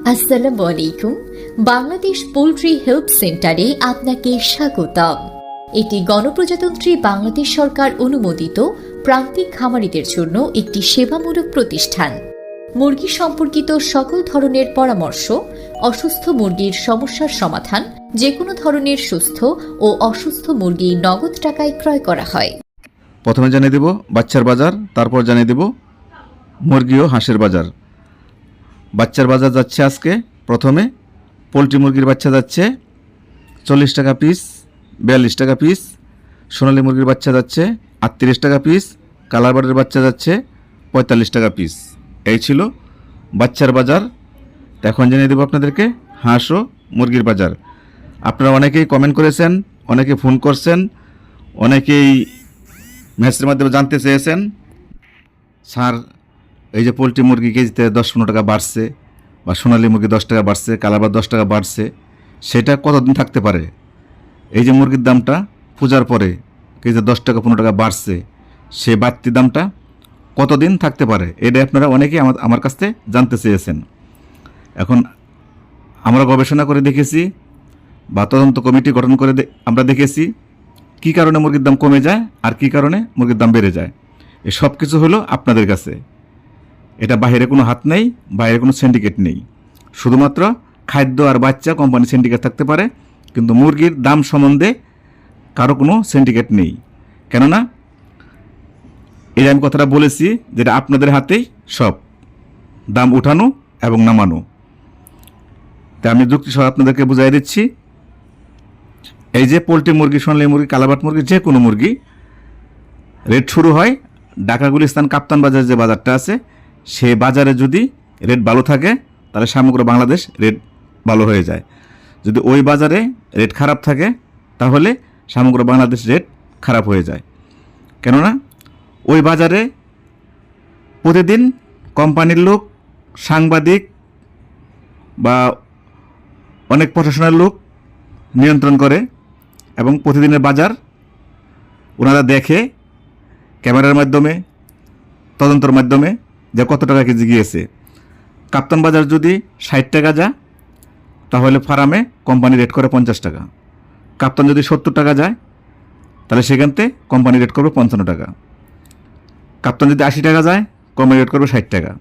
আসসালামু আলাইকুম। Bangladesh poultry help সেন্টারে আপনাকে স্বাগতম। এটি গণপ্রজাতন্ত্রী বাংলাদেশ সরকার অনুমোদিত প্রান্তিক খামারিদের জন্য একটি সেবামূলক প্রতিষ্ঠান। মুরগি সম্পর্কিত সকল ধরনের পরামর্শ, অসুস্থ মুরগির সমস্যার সমাধান, যে কোনো ধরনের সুস্থ ও অসুস্থ মুরগি নগদ টাকায় ক্রয় করা হয়। প্রথমে জানিয়ে দেব বাচ্চার বাজার, তারপর জানিয়ে দেব মুরগি ও হাঁসের বাজার। বাচ্চার বাজার যাচ্ছে আজকে প্রথমে পোলট্রি মুরগির বাচ্চা যাচ্ছে 40 টাকা পিস, 42 টাকা পিস। সোনালী মুরগির বাচ্চা যাচ্ছে 38 টাকা পিস। কালার বার্ডের বাচ্চা যাচ্ছে 45 টাকা পিস। এই ছিল বাচ্চার বাজার। এখন জানিয়ে দেব আপনাদেরকে হাঁস ও মুরগির বাজার। আপনারা অনেকেই কমেন্ট করেছেন, অনেকে ফোন করছেন, অনেকেই মেসেজের মাধ্যমে জানতে চেয়েছেন, স্যার এই যে পোলট্রি মুরগি কেজিতে 10-15 টাকা বাড়ছে, বা সোনালী মুরগি 10 টাকা বাড়ছে, কালারবার 10 টাকা বাড়ছে, সেটা কতদিন থাকতে পারে? এই যে মুরগির দামটা পূজার পরে কেজিতে 10 টাকা 15 টাকা বাড়ছে, সে বাড়তি দামটা কতদিন থাকতে পারে? এটা আপনারা অনেকেই আমার কাছ থেকে জানতে চেয়েছেন। এখন আমরা গবেষণা করে দেখেছি বা তদন্ত কমিটি গঠন করে আমরা দেখেছি কী কারণে মুরগির দাম কমে যায় আর কী কারণে মুরগির দাম বেড়ে যায়। এই সব কিছু হলো আপনাদের কাছে। এটা বাইরে কোনো হাত নেই, বাইরে কোনো সিন্ডিকেট নেই। শুধুমাত্র খাদ্য আর বাচ্চা কোম্পানি সিন্ডিকেট থাকতে পারে, কিন্তু মুরগির দাম সম্বন্ধে কারো কোনো সিন্ডিকেট নেই। কেননা এই আমি কথাটা বলেছি, যেটা আপনাদের হাতেই সব দাম উঠানো এবং নামানো। তাই আমি যুক্তি সহ আপনাদেরকে বুঝাই দিচ্ছি। এই যে পোলট্রি মুরগি, সোনালী মুরগি, কালাবাট মুরগি, যে কোনো মুরগি রেট শুরু হয় ঢাকা গুলিস্তান কাপ্তান বাজার, যে বাজারটা আছে, সে বাজারে যদি রেট ভালো থাকে তাহলে সমগ্র বাংলাদেশ রেট ভালো হয়ে যায়। যদি ওই বাজারে রেট খারাপ থাকে তাহলে সমগ্র বাংলাদেশ রেট খারাপ হয়ে যায়। কেননা ওই বাজারে প্রতিদিন কোম্পানির লোক, সাংবাদিক বা অনেক প্রশাসনের লোক নিয়ন্ত্রণ করে, এবং প্রতিদিনের বাজার ওনারা দেখে ক্যামেরার মাধ্যমে, তদন্তের মাধ্যমে, যে কত টাকা কেজি গিয়েছে। কাপ্তান বাজার যদি 60 টাকা যায় তাহলে ফার্মে কোম্পানি রেট করে 50 টাকা। কাপ্তান যদি 70 টাকা যায় তাহলে সেখানতে কোম্পানি রেট করবে 55 টাকা। কাপ্তান যদি 80 টাকা যায় কোম্পানি রেট করবে 60 টাকা।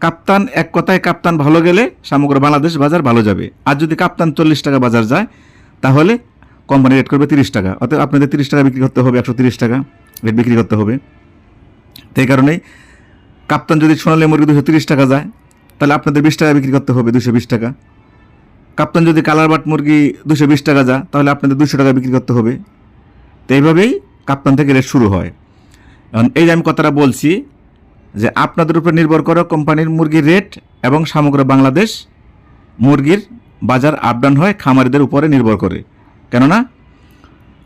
কাপ্তান, এক কথায় কাপ্তান ভালো গেলে সমগ্র বাংলাদেশ বাজার ভালো যাবে। আর যদি কাপ্তান 40 টাকা বাজার যায় তাহলে কোম্পানি রেট করবে 30 টাকা। অর্থাৎ আপনাদের 30 টাকা বিক্রি করতে হবে, 130 টাকা রেট বিক্রি করতে হবে। সেই কারণেই কাপ্তান যদি সোনালী মুরগি 230 টাকা যায় তাহলে আপনাদের 20 টাকা বিক্রি করতে হবে, 220 টাকা। কাপ্তান যদি কালারবাট মুরগি 220 টাকা যায় তাহলে আপনাদের 200 টাকা বিক্রি করতে হবে। তো এইভাবেই কাপ্তান থেকে রেট শুরু হয়। এখন এই যে আমি কথাটা বলছি, যে আপনাদের উপর নির্ভর করে কোম্পানির মুরগির রেট, এবং সমগ্র বাংলাদেশ মুরগির বাজার আপ ডাউন হয় খামারিদের উপরে নির্ভর করে। কেননা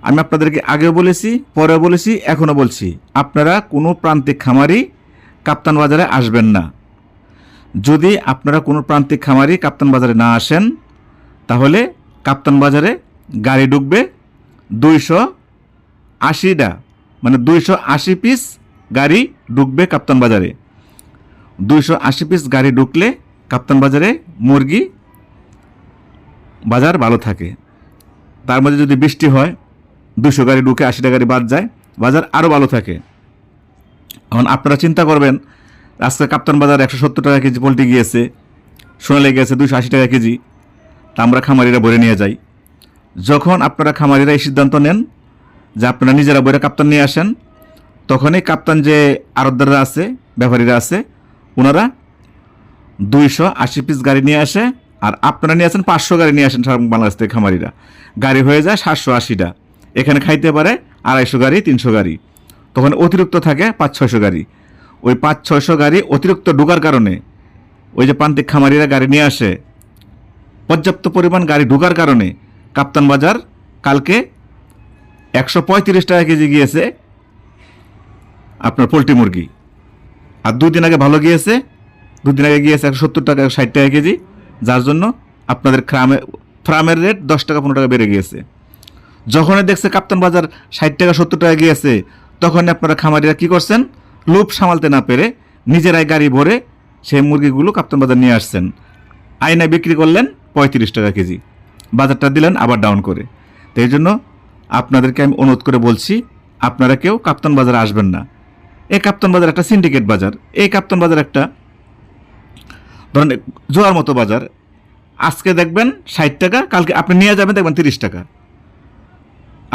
আমি আপনাদেরকে আগেও বলেছি, পরেও বলেছি, এখনও বলছি, আপনারা কোনো প্রান্তিক খামারি কাপ্তান বাজারে আসবেন না। যদি আপনারা কোনো প্রান্তিক খামারি কাপ্তান বাজারে না আসেন তাহলে কাপ্তান বাজারে গাড়ি ঢুকবে 280টা, মানে 280 পিস গাড়ি ঢুকবে কাপ্তান বাজারে। 280 পিস গাড়ি ঢুকলে কাপ্তান বাজারে মুরগি বাজার ভালো থাকে। তার মধ্যে যদি বৃষ্টি হয় 200 গাড়ি ঢুকে 80টা গাড়ি বাদ যায়, বাজার আরও ভালো থাকে। এখন আপনারা চিন্তা করবেন, আজকে কাপ্তান বাজার 170 টাকা কেজি পোলট্রি গিয়েছে, সোনালী গিয়েছে 280 টাকা কেজি, তা আমরা খামারিরা ভরে নিয়ে যাই। যখন আপনারা খামারিরা এই সিদ্ধান্ত নেন যে আপনারা নিজেরা বইরা কাপ্তান নিয়ে আসেন, তখনই কাপ্তান যে আড়তদাররা আছে, ব্যাপারীরা আছে, ওনারা 280 পিস গাড়ি নিয়ে আসে, আর আপনারা নিয়ে আসেন 500 গাড়ি নিয়ে আসেন। সারা বাংলাদেশ থেকে খামারিরা গাড়ি হয়ে যায় 780টা। এখানে খাইতে পারে 250 গাড়ি, 300 গাড়ি, তখন অতিরিক্ত থাকে 500-600 গাড়ি। ওই 500-600 গাড়ি অতিরিক্ত ঢোকার কারণে ওই যে প্রান্তিক খামারিরা গাড়ি নিয়ে আসে, পর্যাপ্ত পরিমাণ গাড়ি ঢোকার কারণে কাপ্তান বাজার কালকে 135 টাকা কেজি গিয়েছে আপনার পোলট্রি মুরগি, আর 2 দিন আগে ভালো গিয়েছে, 2 দিন আগে গিয়েছে 170 টাকা, 60 টাকা কেজি, যার জন্য আপনাদের ফার্মের রেট 10 টাকা 15 টাকা বেড়ে গিয়েছে। যখনই দেখছে কাপ্তান বাজার 60 টাকা 70 টাকা গিয়েছে, তখনই আপনারা খামারিরা কী করছেন, লোভ সামালতে না পেরে নিজেরাই গাড়ি ভরে সেই মুরগিগুলো কাপ্তান বাজার নিয়ে আসছেন। আয়নায় বিক্রি করলেন 35 টাকা কেজি, বাজারটা দিলেন আবার ডাউন করে। তো এই জন্য আপনাদেরকে আমি অনুরোধ করে বলছি, আপনারা কেউ কাপ্তান বাজারে আসবেন না। এই কাপ্তান বাজার একটা সিন্ডিকেট বাজার, এই কাপ্তান বাজার একটা ধরেন জোয়ার মতো বাজার। আজকে দেখবেন 60 টাকা, কালকে আপনি নিয়ে যাবেন দেখবেন 30 টাকা,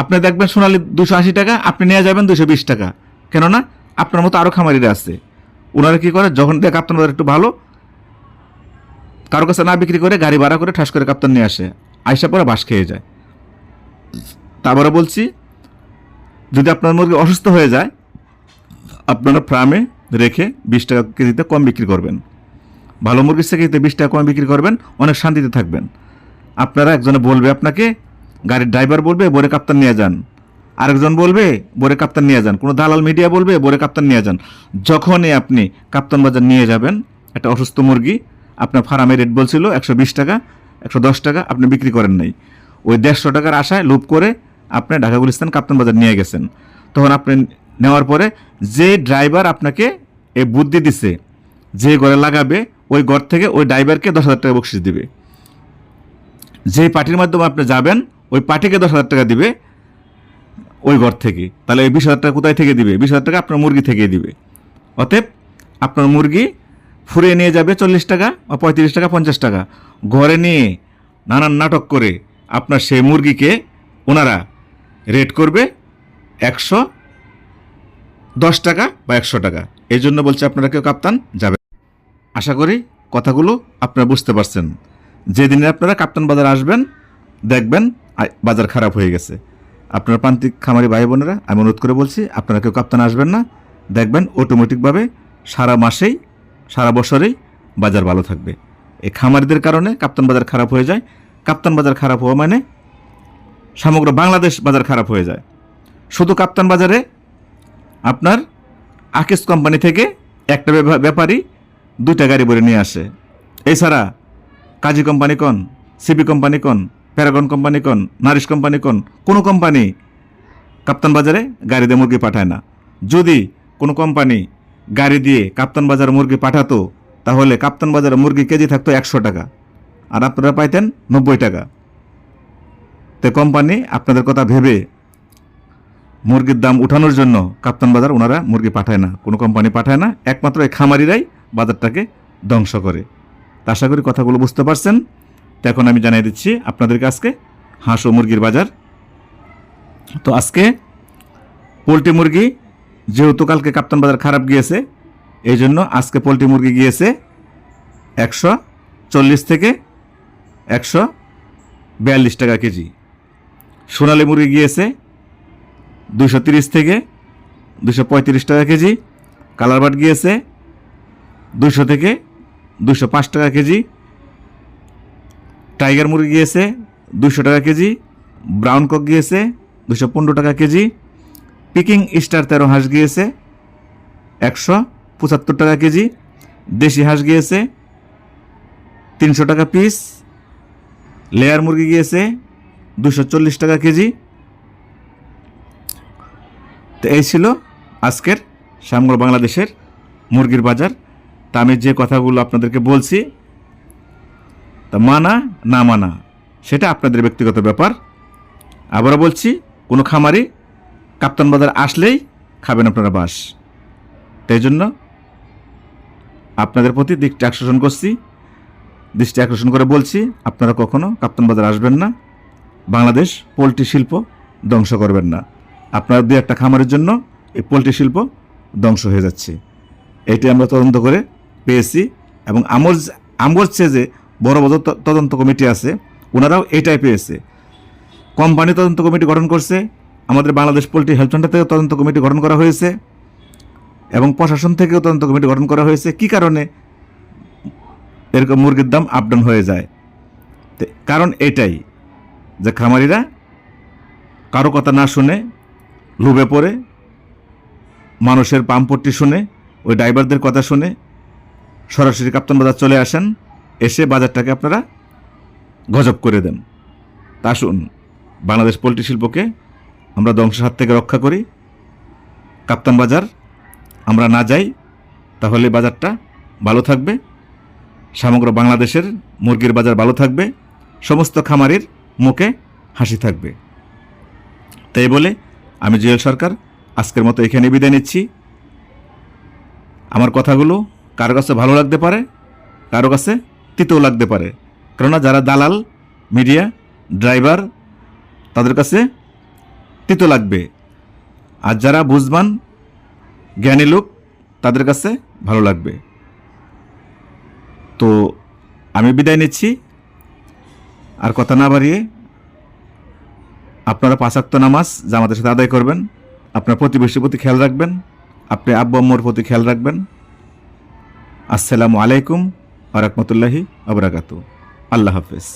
আপনি দেখবেন সোনালী 280 টাকা, আপনি নিয়ে যাবেন 220 টাকা। কেননা আপনার মতো আরও খামারিরা আছে, ওনারা কী করে, যখন দেখ কাপ্তান বাজার একটু ভালো, কারো কাছে না বিক্রি করে গাড়ি ভাড়া করে ঠাস করে কাপ্তান নিয়ে আসে, আইসা পরে বাস খেয়ে যায়। তারপরে বলছি, যদি আপনার মুরগি অসুস্থ হয়ে যায়, আপনারা ফার্মে রেখে 20 টাকা কেজিতে কম বিক্রি করবেন। ভালো মুরগির কেজিতে 20 টাকা কম বিক্রি করবেন, অনেক শান্তিতে থাকবেন। আপনারা একজনে বলবে আপনাকে, গাড়ির ড্রাইভার বলবে বোরে কাপ্তান নিয়ে যান, আরেকজন বলবে বোরে কাপ্তান নিয়ে যান, কোনো দালাল মিডিয়া বলবে বোরে কাপ্তান নিয়ে যান। যখনই আপনি কাপ্তান বাজার নিয়ে যাবেন, একটা অসুস্থ মুরগি আপনার ফার্মে রেট বলছিল 120 টাকা, 110 টাকা, আপনি বিক্রি করেন নাই, ওই 150 টাকার আশায় লোভ করে আপনি ঢাকা গুলিস্তান কাপ্তান বাজার নিয়ে গেছেন। তখন আপনি নেওয়ার পরে যে ড্রাইভার আপনাকে এই বুদ্ধি দিছে, যে ঘরে লাগাবে ওই ঘর থেকে ওই ড্রাইভারকে 10,000 টাকা বকশিশ দিবে। যেই পার্টির মাধ্যমে আপনি যাবেন ওই পার্টিকে 10,000 টাকা দিবে ওই ঘর থেকে। তাহলে এই 20,000 টাকা কোথায় থেকে দিবে? 20,000 টাকা আপনার মুরগি থেকে দিবে। অতএব আপনার মুরগি ফুরিয়ে নিয়ে যাবে 40 টাকা বা 35 টাকা, 50 টাকা, ঘরে নিয়ে নানান নাটক করে আপনার সেই মুরগিকে ওনারা রেট করবে 110 টাকা বা 100 টাকা। এই জন্য বলছে আপনারা কেউ কাপ্তান যাবে। আশা করি কথাগুলো আপনারা বুঝতে পারছেন। যেদিনে আপনারা কাপ্তান বাজার আসবেন, দেখবেন বাজার খারাপ হয়ে গেছে। আপনারা প্রান্তিক খামারি ভাই বোনেরা, আমি অনুরোধ করে বলছি, আপনারা কেউ কাপ্তান আসবেন না, দেখবেন অটোমেটিকভাবে সারা মাসেই সারা বছরেই বাজার ভালো থাকবে। এই খামারিদের কারণে কাপ্তান বাজার খারাপ হয়ে যায়। কাপ্তান বাজার খারাপ হওয়া মানে সমগ্র বাংলাদেশ বাজার খারাপ হয়ে যায়। শুধু কাপ্তান বাজারে আপনার আকিস কোম্পানি থেকে একটা ব্যাপারী 2টা গাড়ি ভরে নিয়ে আসে। এছাড়া কাজী কোম্পানি কোন, সিবি কোম্পানি কোন, প্যারাগন কোম্পানি কোন, নারিশ কোম্পানি কোন, কোনো কোম্পানি কাপ্তান বাজারে গাড়ি দিয়ে মুরগি পাঠায় না। যদি কোনো কোম্পানি গাড়ি দিয়ে কাপ্তান বাজারে মুরগি পাঠাতো, তাহলে কাপ্তান বাজারে মুরগি কেজি থাকতো 100 টাকা, আর আপনারা পাইতেন 90 টাকা। তো কোম্পানি আপনাদের কথা ভেবে মুরগির দাম উঠানোর জন্য কাপ্তান বাজার ওনারা মুরগি পাঠায় না, কোনো কোম্পানি পাঠায় না, একমাত্র এই খামারিরাই বাজারটাকে ধ্বংস করে। তা আশা করি কথাগুলো বুঝতে পারছেন। তো এখন আমি জানিয়ে দিচ্ছি আপনাদেরকে আজকে হাঁস ও মুরগির বাজার। তো আজকে পোলট্রি মুরগি, যেহেতু কালকে কাপ্তান বাজার খারাপ গিয়েছে, এই জন্য আজকে পোলট্রি মুরগি গিয়েছে 140 থেকে 142 টাকা কেজি। সোনালী মুরগি গিয়েছে 230 থেকে 235 টাকা কেজি। কালারবাট গিয়েছে 200 থেকে 205 টাকা কেজি। টাইগার মুরগি গিয়েছে 200 টাকা কেজি। ব্রাউন কক গিয়েছে 215 টাকা কেজি। পিকিং স্টার 13 হাঁস গিয়েছে 175 টাকা কেজি। দেশি হাঁস গিয়েছে 300 টাকা পিস। লেয়ার মুরগি গিয়েছে 240 টাকা কেজি। তো এই ছিল আজকের সমগ্র বাংলাদেশের মুরগির বাজার। তা আমি যে কথাগুলো আপনাদেরকে বলছি, তা মানা না মানা সেটা আপনাদের ব্যক্তিগত ব্যাপার। আবারও বলছি, কোনো খামারি কাপ্তান বাজার আসলেই খাবেন আপনারা বাস। তাই জন্য আপনাদের প্রতি দৃষ্টি আকর্ষণ করে বলছি, আপনারা কখনো কাপ্তান বাজার আসবেন না, বাংলাদেশ পোলট্রি শিল্প ধ্বংস করবেন না। আপনার 2-1টা খামারের জন্য এই পোলট্রি শিল্প ধ্বংস হয়ে যাচ্ছে। এইটাই আমরা তদন্ত করে পেয়েছি, এবং আমর চেয়ে যে বড় বড় তদন্ত কমিটি আছে, ওনারাও এটাই পেয়েছে। কোম্পানি তদন্ত কমিটি গঠন করছে, আমাদের বাংলাদেশ পোলট্রি হেলথ সেন্টার থেকেও তদন্ত কমিটি গঠন করা হয়েছে, এবং প্রশাসন থেকেও তদন্ত কমিটি গঠন করা হয়েছে। কি কারণে এরকম মুরগির দাম আপ ডাউন হয়ে যায়? কারণ এটাই যে খামারিরা কারো কথা না শুনে লোভে পড়ে, মানুষের পাম্পট্টি শুনে, ওই ড্রাইভারদের কথা শুনে সরাসরি কাপ্তান বাজার চলে আসেন, এসে বাজারটাকে আপনারা গজব করে দেন। তা শুন, বাংলাদেশ পোলট্রি শিল্পকে আমরা ধ্বংসের হাত থেকে রক্ষা করি। কাপ্তান বাজার আমরা না যাই, তাহলে বাজারটা ভালো থাকবে। সমগ্র বাংলাদেশের মুরগির বাজার ভালো থাকবে, সমস্ত খামারির মুখে হাসি থাকবে। তাই বলে আমি জুয়েল সরকার আজকের মতো এখানে বিদায় নিচ্ছি। আমার কথাগুলো কারো কাছে ভালো লাগতে পারে, কারো কাছে তিতেও লাগতে পারে, কেননা যারা দালাল, মিডিয়া, ড্রাইভার তাদের কাছে তিতো লাগবে, আর যারা বুঝবান জ্ঞানী লোক তাদের কাছে ভালো লাগবে। তো আমি বিদায় নিচ্ছি, আর কথা না বাড়িয়ে আপনারা 5 ওয়াক্ত নামাজ জামাতের সাথে আদায় করবেন, আপনার প্রতিবেশীর প্রতি খেয়াল রাখবেন, আপনি আব্বু আম্মুর প্রতি খেয়াল রাখবেন। আসসালামু আলাইকুম ওয়া রাহমাতুল্লাহি ওয়া বারাকাতুহু। আল্লাহ হাফেজ।